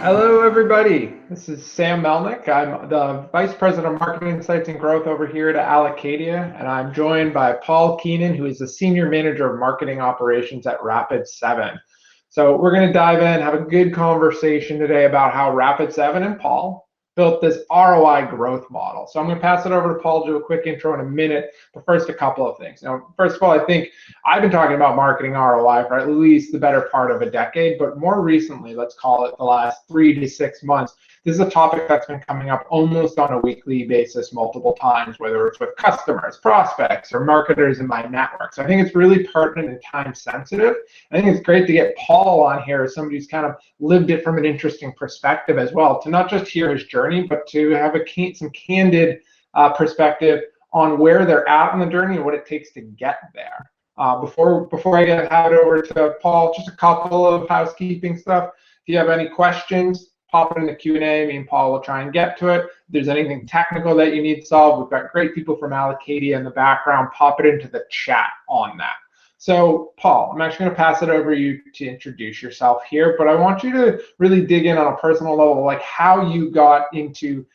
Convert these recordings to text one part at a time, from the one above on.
Hello, everybody. This is Sam Melnick. I'm the Vice President of Marketing Insights and Growth over here at Allocadia, and I'm joined by Paul Keenan, who is the Senior Manager of Marketing Operations at Rapid7. So we're going to dive in, have a good conversation today about how Rapid7 and Paul built this ROI growth model. So I'm going to pass it over to Paul to do a quick intro in a minute, but first a couple of things. Now, first of all, I think I've been talking about marketing ROI for at least the better part of a decade, but more recently, let's call it the last 3 to 6 months, this is a topic that's been coming up almost on a weekly basis multiple times, whether it's with customers, prospects, or marketers in my network. So I think it's really pertinent and time sensitive. I think it's great to get Paul on here as somebody who's kind of lived it from an interesting perspective as well, to not just hear his journey, but to have some candid perspective on where they're at in the journey and what it takes to get there. Before I hand it over to Paul, just a couple of housekeeping stuff. If you have any questions, pop it in the Q&A. Me and Paul will try and get to it. If there's anything technical that you need solved, we've got great people from Allocadia in the background. Pop it into the chat on that. So, Paul, I'm actually going to pass it over to you to introduce yourself here, but I want you to really dig in on a personal level, like how you got into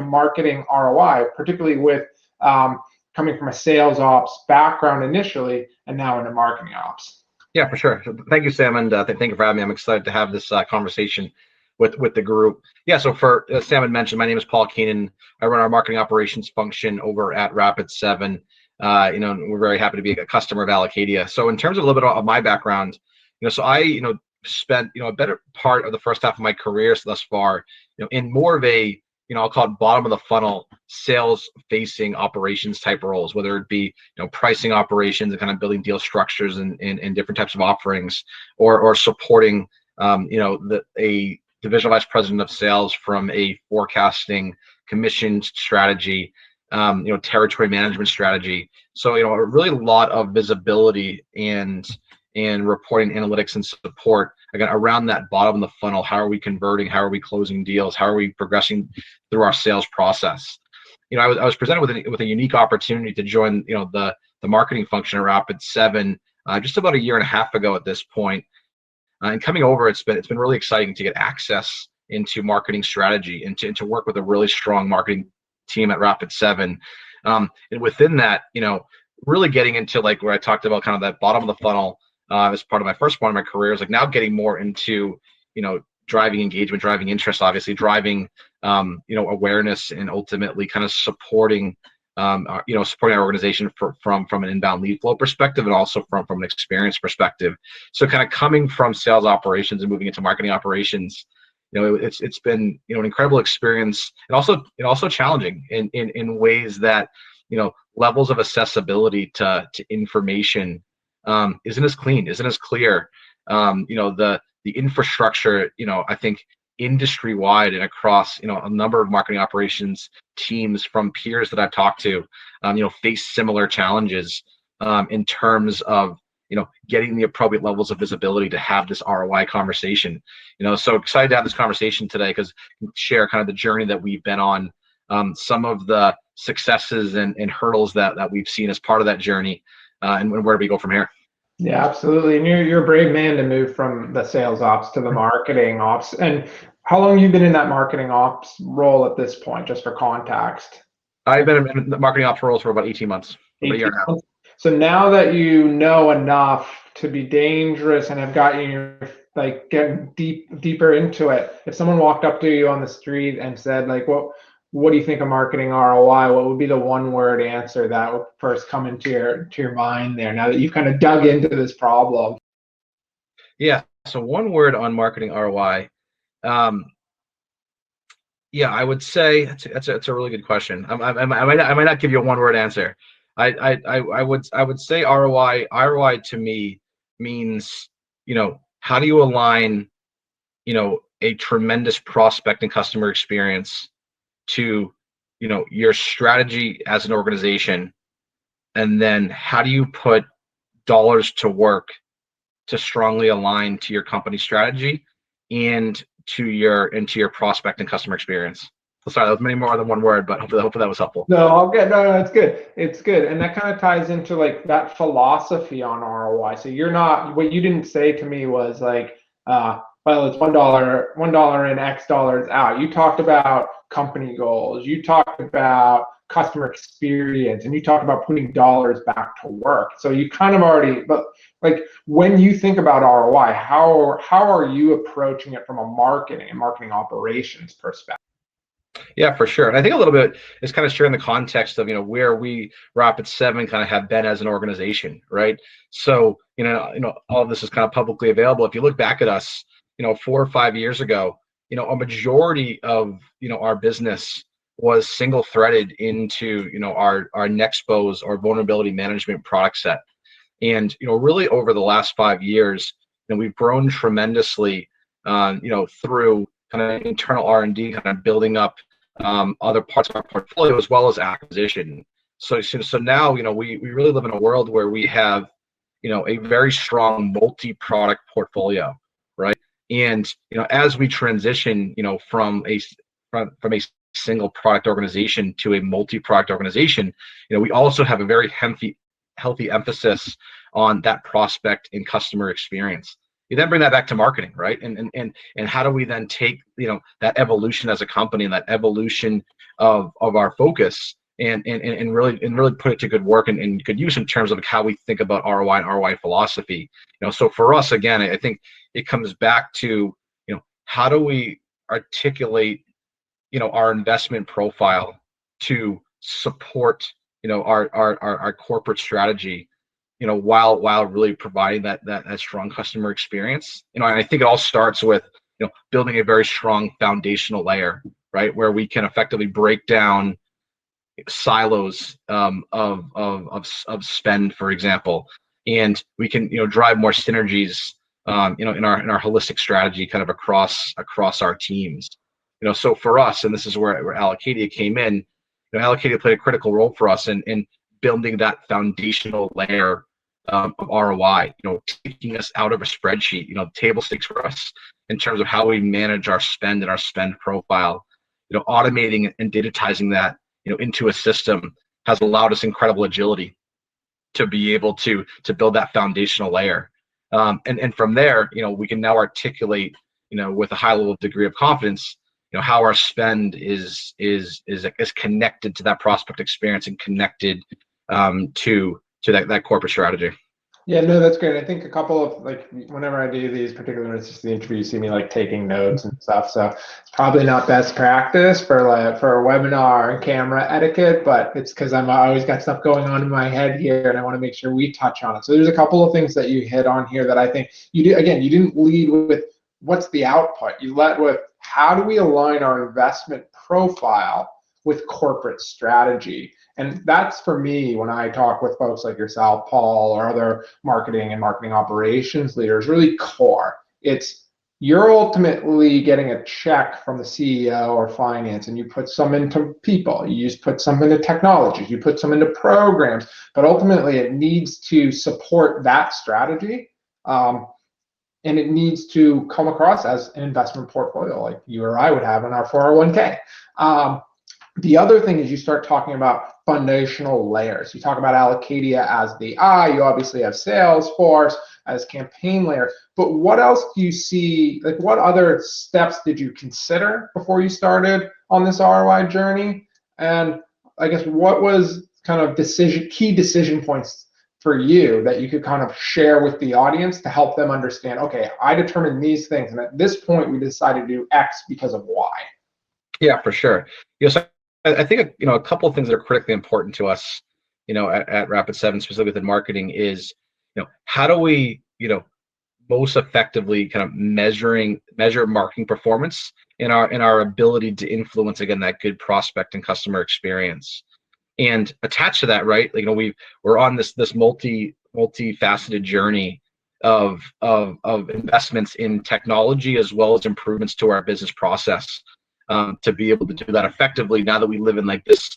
marketing ROI, particularly with coming from a sales ops background initially and now into marketing ops. Yeah, for sure. So thank you, Sam, and thank you for having me. I'm excited to have this conversation with the group. Yeah, so for as Sam had mentioned, my name is Paul Keenan. I run our marketing operations function over at Rapid7. We're very happy to be a customer of Allocadia. So in terms of a little bit of my background, so I spent a better part of the first half of my career thus far, in more of a I'll call it bottom of the funnel sales facing operations type roles, whether it be pricing operations and kind of building deal structures and different types of offerings, or supporting a divisional vice president of sales from a forecasting commission strategy, territory management strategy. So really a lot of visibility and reporting analytics and support again around that bottom of the funnel. How are we converting? How are we closing deals? How are we progressing through our sales process? I was presented with a unique opportunity to join the marketing function at Rapid7 just about a year and a half ago at this point. And coming over, it's been really exciting to get access into marketing strategy and to work with a really strong marketing team at Rapid7. And within that, really getting into like where I talked about kind of that bottom of the funnel as part of my first part of my career, is like now getting more into driving engagement, driving interest, obviously driving awareness, and ultimately kind of supporting supporting our organization from an inbound lead flow perspective, and also from an experience perspective. So kind of coming from sales operations and moving into marketing operations, it's been an incredible experience, and also challenging in ways that levels of accessibility to information isn't as clean, isn't as clear. The infrastructure, I think industry wide and across a number of marketing operations teams from peers that I've talked to face similar challenges in terms of getting the appropriate levels of visibility to have this ROI conversation. So excited to have this conversation today, because share kind of the journey that we've been on, some of the successes and hurdles that we've seen as part of that journey, and where do we go from here. Yeah, absolutely. And you're a brave man to move from the sales ops to the marketing ops. And how long have you been in that marketing ops role at this point, just for context? I've been in the marketing ops roles for about 18 months, about a year and a half. So now that you know enough to be dangerous and have gotten you like getting deeper into it, if someone walked up to you on the street and said like, what do you think of marketing ROI? What would be the one word answer that would first come into your mind there, now that you've kind of dug into this problem? Yeah, so one word on marketing ROI. Yeah, I would say that's a really good question. I might not give you a one word answer. I would say ROI. ROI to me means how do you align a tremendous prospect and customer experience to your strategy as an organization, and then how do you put dollars to work to strongly align to your company strategy and to your prospect and customer experience. So sorry, that was many more than one word, but hopefully that was helpful. No, it's good. It's good. And that kind of ties into like that philosophy on ROI. So you're not, what you didn't say to me was like, well, it's $1 in, X dollars out. You talked about company goals, you talked about customer experience, and you talked about putting dollars back to work. So you kind of already, but like when you think about ROI, how are you approaching it from a marketing and marketing operations perspective? Yeah, for sure. And I think a little bit is kind of sharing the context of, where we Rapid7 kind of have been as an organization, right? So, all of this is kind of publicly available. If you look back at us, 4 or 5 years ago, a majority of, our business was single threaded into, our Nexpose or vulnerability management product set. And, really over the last 5 years, we've grown tremendously, through kind of internal R&D, kind of building up other parts of our portfolio as well as acquisition. So now, we really live in a world where we have, a very strong multi-product portfolio, right? And, as we transition, from a single product organization to a multi-product organization, we also have a very healthy emphasis on that prospect and customer experience. You then bring that back to marketing, right? And how do we then take that evolution as a company and that evolution of our focus and really put it to good work and good use in terms of how we think about ROI and ROI philosophy. So for us, again, I think it comes back to how do we articulate our investment profile to support our corporate strategy, while really providing that strong customer experience. And I think it all starts with building a very strong foundational layer, right, where we can effectively break down silos of spend, for example, and we can drive more synergies in our holistic strategy kind of across our teams. So for us, and this is where Allocadia came in, Allocadia played a critical role for us in building that foundational layer of ROI, taking us out of a spreadsheet, table stakes for us in terms of how we manage our spend and our spend profile, automating and digitizing that, into a system has allowed us incredible agility to be able to build that foundational layer. And from there, we can now articulate, with a high level of degree of confidence, how our spend is connected to that prospect experience and connected to that corporate strategy. Yeah, no, that's great. I think a couple of, like, whenever I do these, particularly when it's just the interview, you see me like taking notes and stuff. So it's probably not best practice for a webinar and camera etiquette, but it's because I always got stuff going on in my head here, and I want to make sure we touch on it. So there's a couple of things that you hit on here that I think you do. Again, you didn't lead with what's the output. You led with how do we align our investment profile with corporate strategy. And that's, for me, when I talk with folks like yourself, Paul, or other marketing and marketing operations leaders, really core. It's you're ultimately getting a check from the CEO or finance, and you put some into people, you just put some into technology, you put some into programs, but ultimately it needs to support that strategy. And it needs to come across as an investment portfolio like you or I would have in our 401k. The other thing is you start talking about foundational layers. You talk about Allocadia as the eye. You obviously have Salesforce as campaign layer. But what else do you see? Like, what other steps did you consider before you started on this ROI journey? And I guess what was kind of key decision points for you that you could kind of share with the audience to help them understand, okay, I determined these things, and at this point we decided to do X because of Y. Yeah, for sure. So I think a couple of things that are critically important to us, at Rapid7, specifically within marketing, is how do we most effectively kind of measure marketing performance in our ability to influence, again, that good prospect and customer experience. And attached to that, right, we're on this multifaceted journey of investments in technology as well as improvements to our business process, to be able to do that effectively now that we live in like this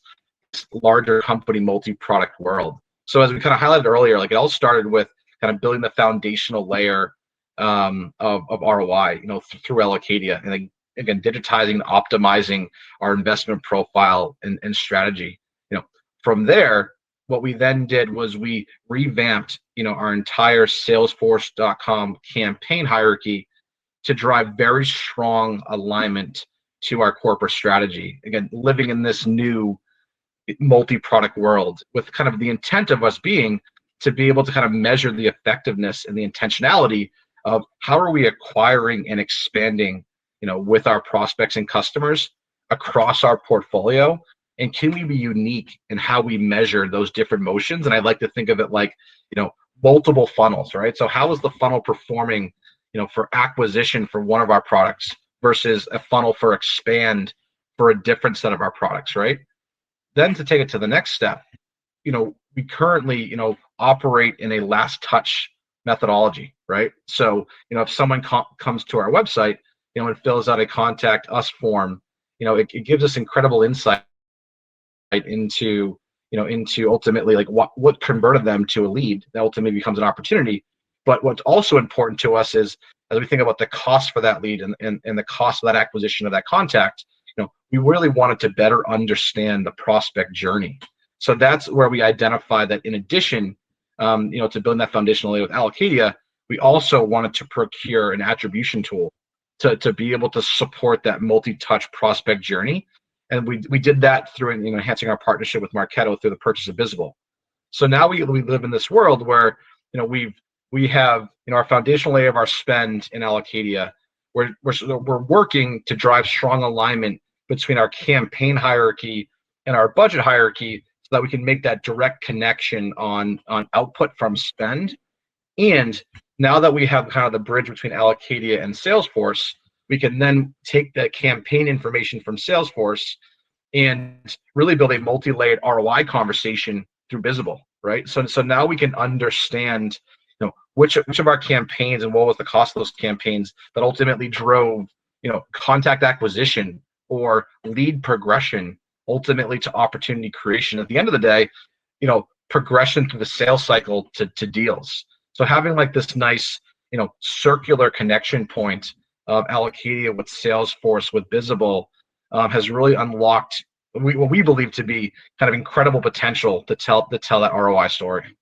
larger company multi-product world. So as we kind of highlighted earlier, it all started with kind of building the foundational layer of ROI, through Allocadia, and again, digitizing and optimizing our investment profile and strategy. From there, what we then did was we revamped, our entire Salesforce.com campaign hierarchy to drive very strong alignment to our corporate strategy. Again, living in this new multi-product world, with kind of the intent of us being to be able to kind of measure the effectiveness and the intentionality of how are we acquiring and expanding, with our prospects and customers across our portfolio, and can we be unique in how we measure those different motions? And I like to think of it like, multiple funnels, right? So how is the funnel performing, for acquisition for one of our products versus a funnel for expand for a different set of our products, right? Then to take it to the next step, we currently, operate in a last touch methodology, right? So, if someone comes to our website, and fills out a contact us form, it gives us incredible insight into, into ultimately like what converted them to a lead that ultimately becomes an opportunity. But what's also important to us is, as we think about the cost for that lead and the cost of that acquisition of that contact, we really wanted to better understand the prospect journey. So that's where we identify that in addition, to building that foundational layer with Allocadia, we also wanted to procure an attribution tool to be able to support that multi-touch prospect journey. And we did that through enhancing our partnership with Marketo through the purchase of Visible. So now we live in this world where we have our foundational layer of our spend in Allocadia. We're working to drive strong alignment between our campaign hierarchy and our budget hierarchy, so that we can make that direct connection on output from spend. And now that we have kind of the bridge between Allocadia and Salesforce, we can then take the campaign information from Salesforce and really build a multi-layered ROI conversation through Visible, right? So now we can understand, which of our campaigns and what was the cost of those campaigns that ultimately drove, contact acquisition or lead progression, ultimately to opportunity creation. At the end of the day, progression through the sales cycle to deals. So having like this nice, circular connection point of Allocadia with Salesforce with Visible has really unlocked what we believe to be kind of incredible potential to tell that ROI story.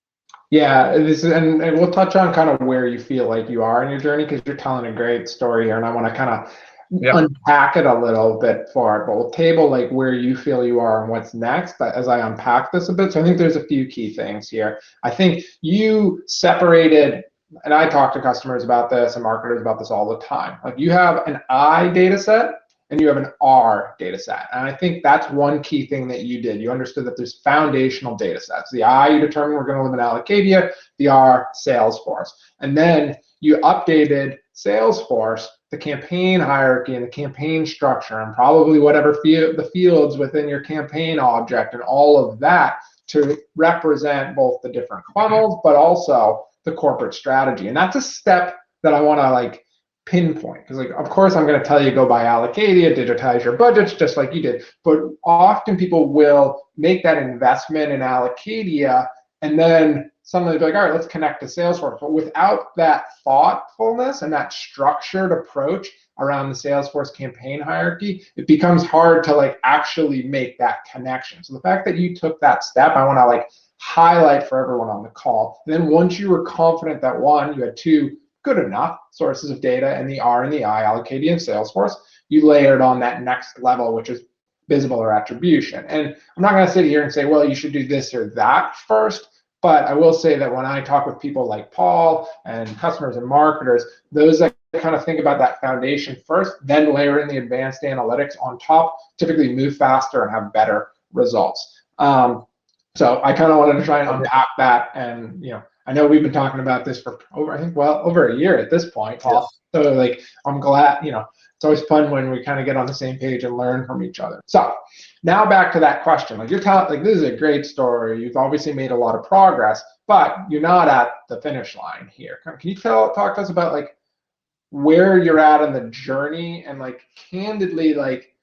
Yeah, and we'll touch on kind of where you feel like you are in your journey, because you're telling a great story here, and I want to kind of unpack it a little bit for it. But we'll table like where you feel you are and what's next as I unpack this a bit. So I think there's a few key things here. I think you separated, and I talk to customers about this and marketers about this all the time. Like, you have an I data set and you have an R data set. And I think that's one key thing that you did. You understood that there's foundational data sets. The I, you determine we're going to live in Allocadia, the R, Salesforce. And then you updated Salesforce, the campaign hierarchy and the campaign structure, and probably whatever the fields within your campaign object and all of that, to represent both the different funnels, but also the corporate strategy. And that's a step that I want to like pinpoint, because like, of course I'm going to tell you go buy Allocadia, digitize your budgets just like you did, but often people will make that investment in Allocadia and then suddenly be like, all right, let's connect to Salesforce. But without that thoughtfulness and that structured approach around the Salesforce campaign hierarchy, it becomes hard to like actually make that connection. So the fact that you took that step, I want to like highlight for everyone on the call. And then once you were confident that one, you had two good enough sources of data in the R and the I, Allocadia and Salesforce, you layered on that next level, which is Visible or attribution. And I'm not going to sit here and say, well, you should do this or that first. But I will say that when I talk with people like Paul and customers and marketers, those that kind of think about that foundation first, then layer in the advanced analytics on top, typically move faster and have better results. So I kind of wanted to try and unpack that. And, I know we've been talking about this for over a year at this point, Paul. Yes. So like, I'm glad, it's always fun when we kind of get on the same page and learn from each other. So now back to that question. Like, you're telling, like, this is a great story. You've obviously made a lot of progress, but you're not at the finish line here. Can you talk to us about like where you're at in the journey, and like candidly, like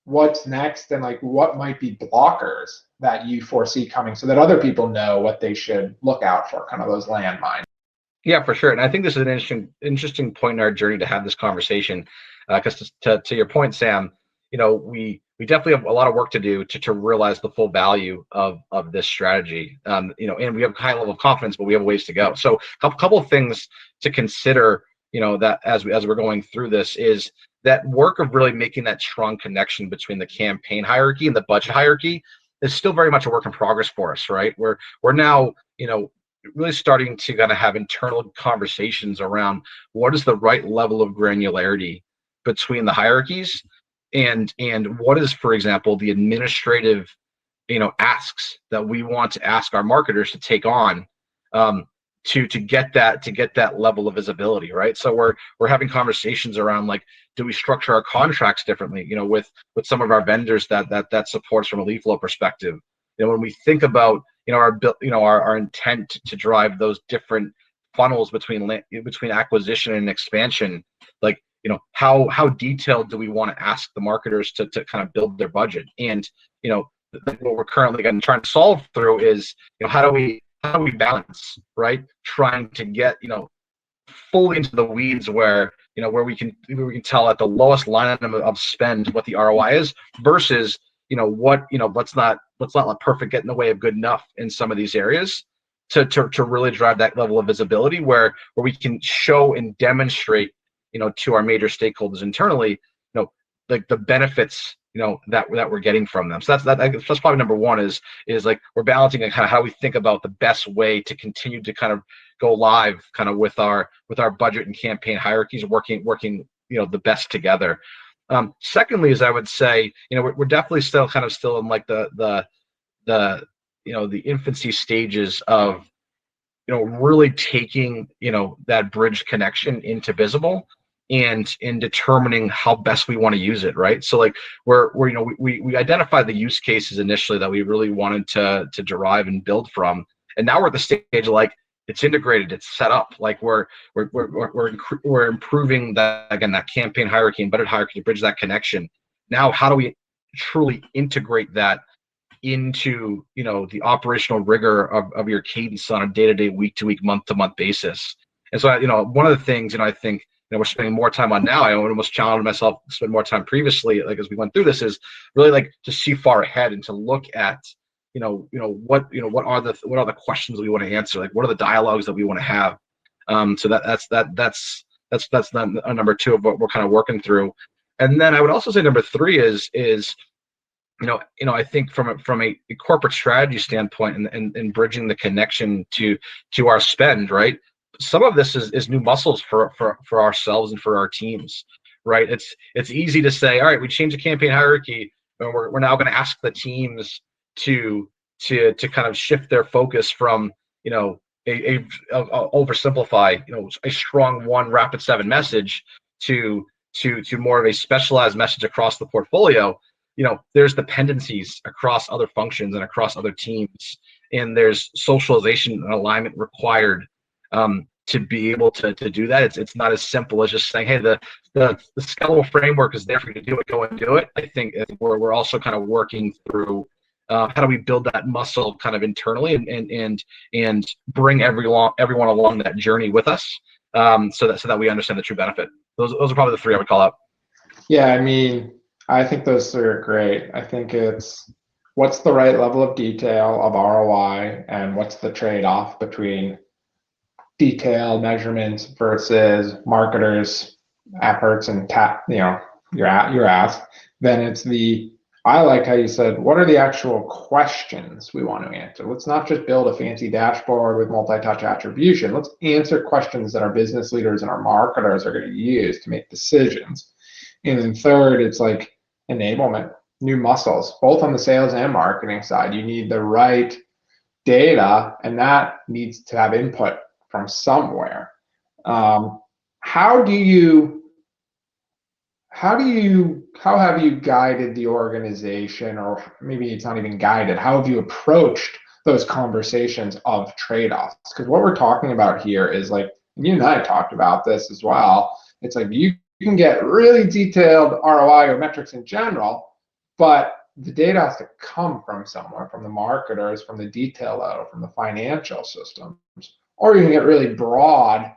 what's next, and like what might be blockers that you foresee coming, so that other people know what they should look out for, kind of those landmines? Yeah, for sure. And I think this is an interesting point in our journey to have this conversation, because to your point, Sam, we definitely have a lot of work to do to realize the full value of this strategy. And we have a high level of confidence, but we have ways to go. So a couple of things to consider, that as we're going through this is that work of really making that strong connection between the campaign hierarchy and the budget hierarchy is still very much a work in progress for us, right? We're now, really starting to kind of have internal conversations around what is the right level of granularity between the hierarchies and what is, for example, the administrative asks that we want to ask our marketers to take on, to get that level of visibility, right? So we're having conversations around, like, do we structure our contracts differently, with some of our vendors that supports from a lead flow perspective. When we think about our intent to drive those different funnels between acquisition and expansion, like, how detailed do we want to ask the marketers to kind of build their budget? And what we're currently trying to solve through is, how do we balance, right? Trying to get fully into the weeds where we can tell at the lowest line item of spend what the ROI is versus let's not let perfect get in the way of good enough in some of these areas to really drive that level of visibility where we can show and demonstrate to our major stakeholders internally like the benefits that we're getting from them. So that's probably number one is like we're balancing kind of how we think about the best way to continue to kind of go live kind of with our budget and campaign hierarchies working the best together. Secondly, is I would say we're definitely still in like the infancy stages of really taking that bridge connection into visible and in determining how best we want to use it, right? So like we identified the use cases initially that we really wanted to derive and build from, and now we're at the stage of like it's integrated, it's set up, like we're improving that, again, that campaign hierarchy, embedded hierarchy to bridge that connection. Now how do we truly integrate that into the operational rigor of your cadence on a day-to-day, week-to-week, month-to-month basis? And so one of the things I think we're spending more time on now, I almost challenged myself to spend more time previously, like as we went through this, is really like to see far ahead and to look at what are the questions we want to answer, like what are the dialogues that we want to have. So that's number two of what we're kind of working through. And then I would also say number three is I think from a corporate strategy standpoint and bridging the connection to our spend, right? Some of this is new muscles for ourselves and for our teams, right? It's easy to say, all right, we changed the campaign hierarchy, and we're now going to ask the teams to kind of shift their focus from oversimplify a strong one Rapid7 message to more of a specialized message across the portfolio. There's dependencies across other functions and across other teams, and there's socialization and alignment required to be able to do that. It's not as simple as just saying, hey, the skeletal framework is there for you to do it, go and do it. I think we're also kind of working through how do we build that muscle kind of internally and bring everyone along that journey with us, so that we understand the true benefit. Those are probably the three I would call out. Yeah, I mean, I think those three are great. I think it's what's the right level of detail of ROI and what's the trade-off between detailed measurements versus marketers' efforts and your ask. Then it's I like how you said, what are the actual questions we want to answer? Let's not just build a fancy dashboard with multi-touch attribution. Let's answer questions that our business leaders and our marketers are going to use to make decisions. And then third, it's like enablement, new muscles, both on the sales and marketing side. You need the right data, and that needs to have input from somewhere. How have you guided the organization, or maybe it's not even guided, how have you approached those conversations of trade-offs? Because what we're talking about here is, like, you and I talked about this as well, it's like you can get really detailed ROI or metrics in general, but the data has to come from somewhere, from the marketers, from the detail out, from the financial systems, or you can get really broad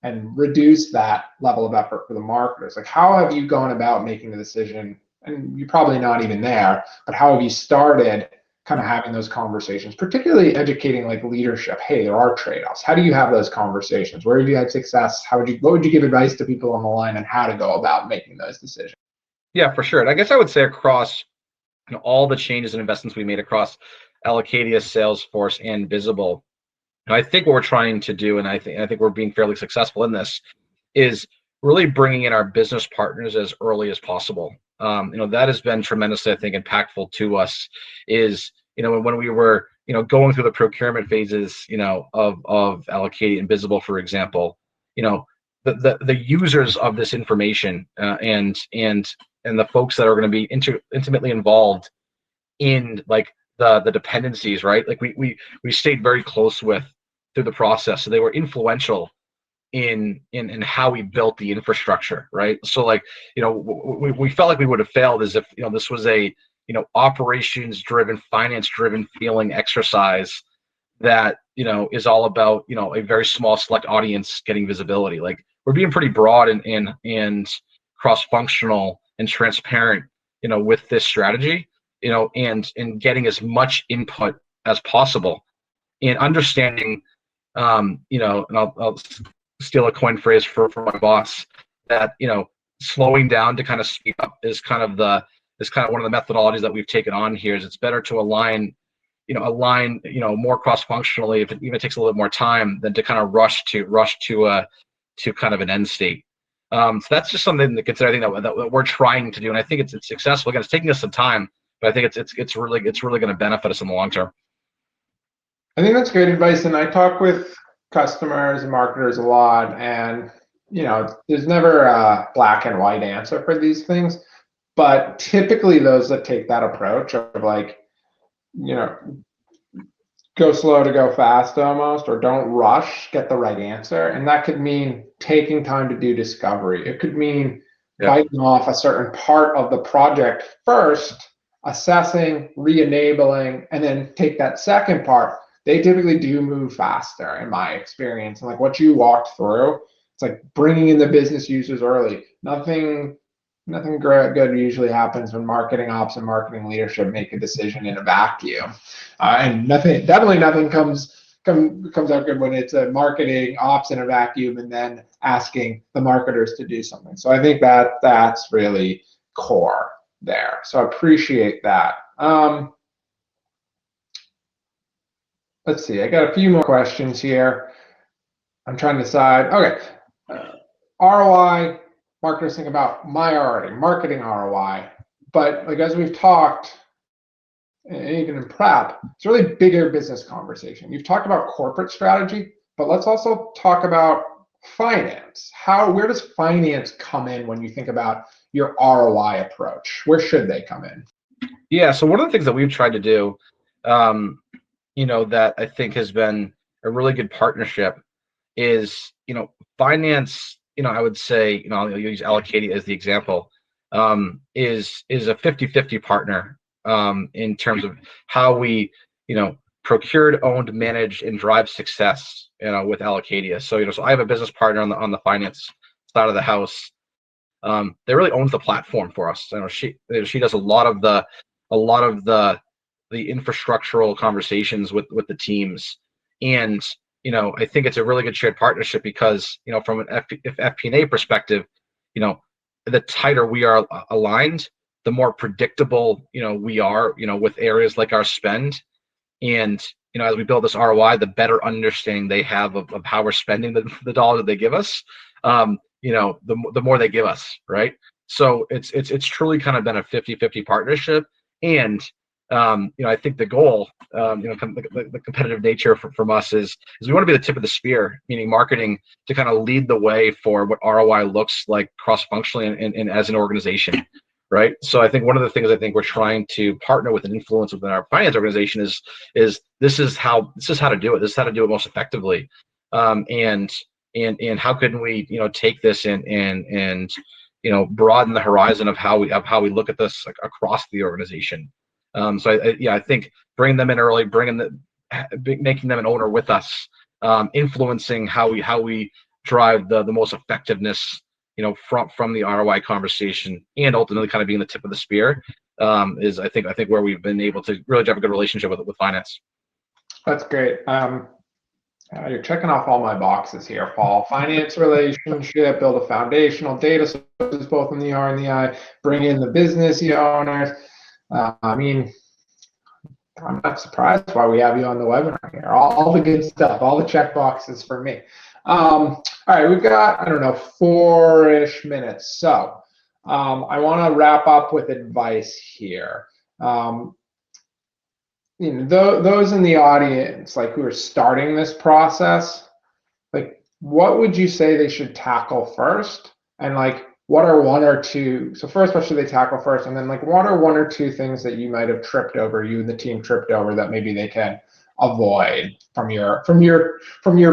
and reduce that level of effort for the marketers. Like, how have you gone about making the decision? And you're probably not even there, but how have you started kind of having those conversations, particularly educating like leadership? Hey, there are trade-offs. How do you have those conversations? Where have you had success? What would you give advice to people on the line on how to go about making those decisions? Yeah, for sure. And I guess I would say across all the changes and investments we made across Allocadia, Salesforce, and Visible, I think what we're trying to do, and I think we're being fairly successful in this, is really bringing in our business partners as early as possible. That has been tremendously, I think, impactful to us. Is when we were going through the procurement phases, of Allocadia and Visible, for example, the users of this information and the folks that are going to be intimately involved in like the dependencies, right? Like we stayed very close with through the process, so they were influential in how we built the infrastructure, right? So like we felt like we would have failed as if this was a operations driven, finance driven feeling exercise that is all about a very small select audience getting visibility. Like we're being pretty broad and cross functional and transparent with this strategy, and getting as much input as possible and understanding and I'll steal a coin phrase for my boss, that slowing down to kind of speed up is kind of one of the methodologies that we've taken on here. Is it's better to align more cross functionally if it even takes a little bit more time than to kind of rush to kind of an end state. So that's just something to consider. I think that we're trying to do, and I think it's successful. Again, it's taking us some time, but I think it's really going to benefit us in the long term. I think that's great advice, and I talk with customers and marketers a lot, and there's never a black and white answer for these things, but typically those that take that approach of like go slow to go fast almost, or don't rush, get the right answer. And that could mean taking time to do discovery. It could mean biting off a certain part of the project first, assessing, re-enabling, and then take that second part. They typically do move faster in my experience. And like what you walked through, it's like bringing in the business users early. Nothing good usually happens when marketing ops and marketing leadership make a decision in a vacuum. And definitely nothing comes out good when it's a marketing ops in a vacuum and then asking the marketers to do something. So I think that's really core there. So I appreciate that. Let's see, I got a few more questions here. I'm trying to decide. Okay, ROI, marketers think about marketing ROI, but like as we've talked, and even in prep, it's a really bigger business conversation. You've talked about corporate strategy, but let's also talk about finance. Where does finance come in when you think about your ROI approach? Where should they come in? Yeah, so one of the things that we've tried to do, that I think has been a really good partnership is, finance, I would say, I'll use Allocadia as the example, is a 50-50 partner in terms of how we, procured, owned, managed, and drive success, with Allocadia. So, so I have a business partner on the finance side of the house. That really owns the platform for us. She does a lot of the infrastructural conversations with the teams, and I think it's a really good shared partnership because from an FP&A perspective, the tighter we are aligned, the more predictable we are with areas like our spend, and as we build this ROI, the better understanding they have of how we're spending the dollar that they give us, the more they give us, right? So it's truly kind of been a 50-50 partnership, and I think the goal, the competitive nature from us is we want to be the tip of the spear, meaning marketing to kind of lead the way for what ROI looks like cross-functionally and as an organization, right? So I think one of the things I think we're trying to partner with and influence within our finance organization is this is how to do it. This is how to do it most effectively, and how can we take this and broaden the horizon of how we look at this across the organization. So I think bringing them in early, making them an owner with us, influencing how we drive the most effectiveness, from the ROI conversation, and ultimately kind of being the tip of the spear, is I think where we've been able to really have a good relationship with finance. That's great. You're checking off all my boxes here, Paul. Finance relationship, build a foundational data sources both in the R and the I, bring in the business owners. I mean, I'm not surprised why we have you on the webinar here. All the good stuff, all the check boxes for me. All right, we've got, I don't know, 4-ish minutes. So I want to wrap up with advice here. Those in the audience, like who are starting this process, like what would you say they should tackle first? And like, what are one or two? So first, what should they tackle first? And then like, what are one or two things that you might have tripped over, you and the team tripped over, that maybe they can avoid from your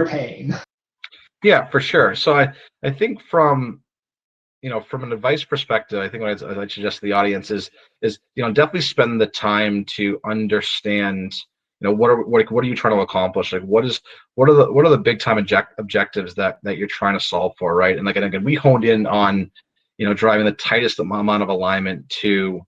pain? Yeah, for sure. So I think from an advice perspective, I think what I'd suggest to the audience is definitely spend the time to understand what are you trying to accomplish, like what are the big time objectives that you're trying to solve for, right? And like, and again, we honed in on driving the tightest amount of alignment to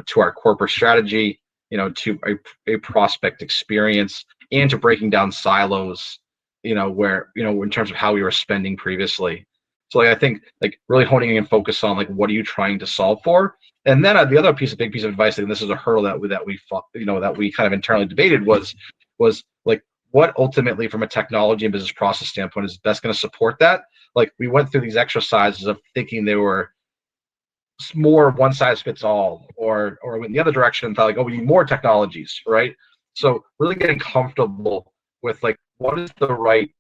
to our corporate strategy, to a prospect experience, and to breaking down silos, where in terms of how we were spending previously. So like, I think like really honing in and focus on like what are you trying to solve for, and then the other big piece of advice, and this is a hurdle that we kind of internally debated was like what ultimately from a technology and business process standpoint is best going to support that. Like we went through these exercises of thinking they were more one size fits all, or went in the other direction and thought like, oh, we need more technologies, right? So really getting comfortable with like what is the right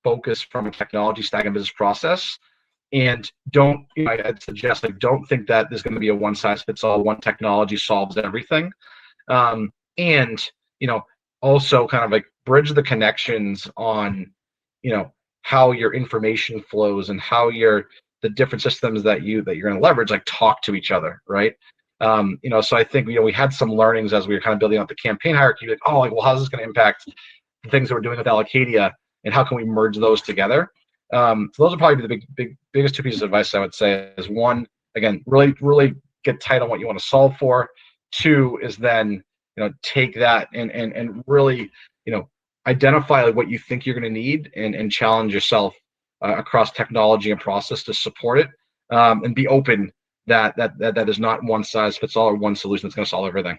focus from a technology stack and business process, and I'd suggest like don't think that there's going to be a one size fits all, one technology solves everything, and also kind of like bridge the connections on how your information flows and how the different systems that you're going to leverage like talk to each other, right? So I think we had some learnings as we were kind of building out the campaign hierarchy, like, oh, like, well, how's this going to impact the things that we're doing with Allocadia, and how can we merge those together? So those are probably the biggest two pieces of advice I would say. Is one, again, really get tight on what you want to solve for. Two is then take that and really identify like what you think you're going to need, and challenge yourself across technology and process to support it, and be open that is not one size fits all or one solution that's going to solve everything.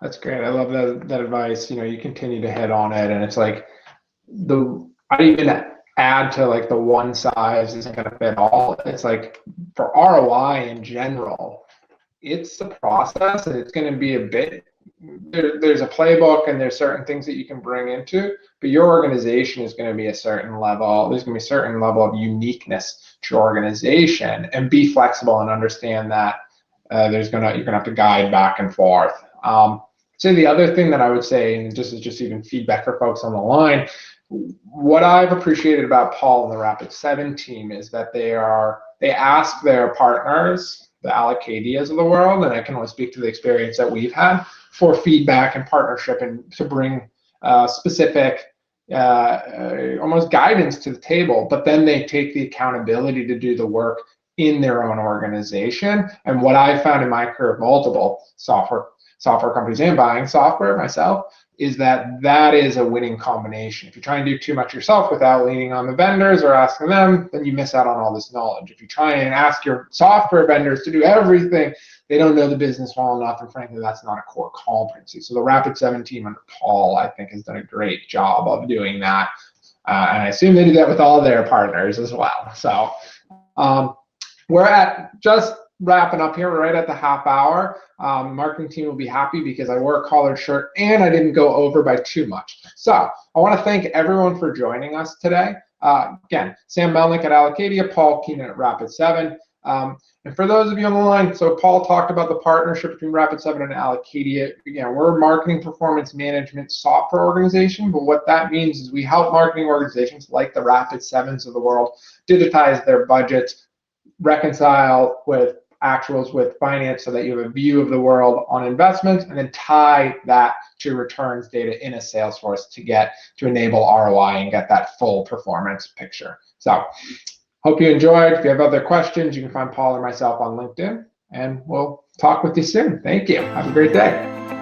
That's great. I love that advice. You continue to hit on it, and it's like I even add to like the one size isn't going to fit all. It's like for ROI in general, it's the process, and it's going to be a bit. There's a playbook, and there's certain things that you can bring into, but your organization is going to be a certain level. There's going to be a certain level of uniqueness to your organization, and be flexible and understand that you're going to have to guide back and forth. So the other thing that I would say, and this is just even feedback for folks on the line, what I've appreciated about Paul and the Rapid7 team is that they ask their partners, the Allocadias of the world, and I can only speak to the experience that we've had, for feedback and partnership, and to bring specific almost guidance to the table, but then they take the accountability to do the work in their own organization. And what I found in my career of multiple software companies and buying software myself is that is a winning combination. If you try and do too much yourself without leaning on the vendors or asking them, then you miss out on all this knowledge. If you try and ask your software vendors to do everything, they don't know the business well enough, and frankly, that's not a core competency. So the Rapid7 team under Paul, I think, has done a great job of doing that. And I assume they do that with all their partners as well. So we're at just wrapping up here. We're right at the half hour. Marketing team will be happy because I wore a collared shirt and I didn't go over by too much. So I want to thank everyone for joining us today. Again, Sam Melnick at Allocadia, Paul Keenan at Rapid7. And for those of you on the line, so Paul talked about the partnership between Rapid7 and Allocadia. Again, we're a marketing performance management software organization, but what that means is we help marketing organizations like the Rapid7s of the world digitize their budgets, reconcile with actuals with finance so that you have a view of the world on investments, and then tie that to returns data in a Salesforce to enable ROI and get that full performance picture. So hope you enjoyed. If you have other questions, you can find Paul or myself on LinkedIn, and we'll talk with you soon. Thank you. Have a great day.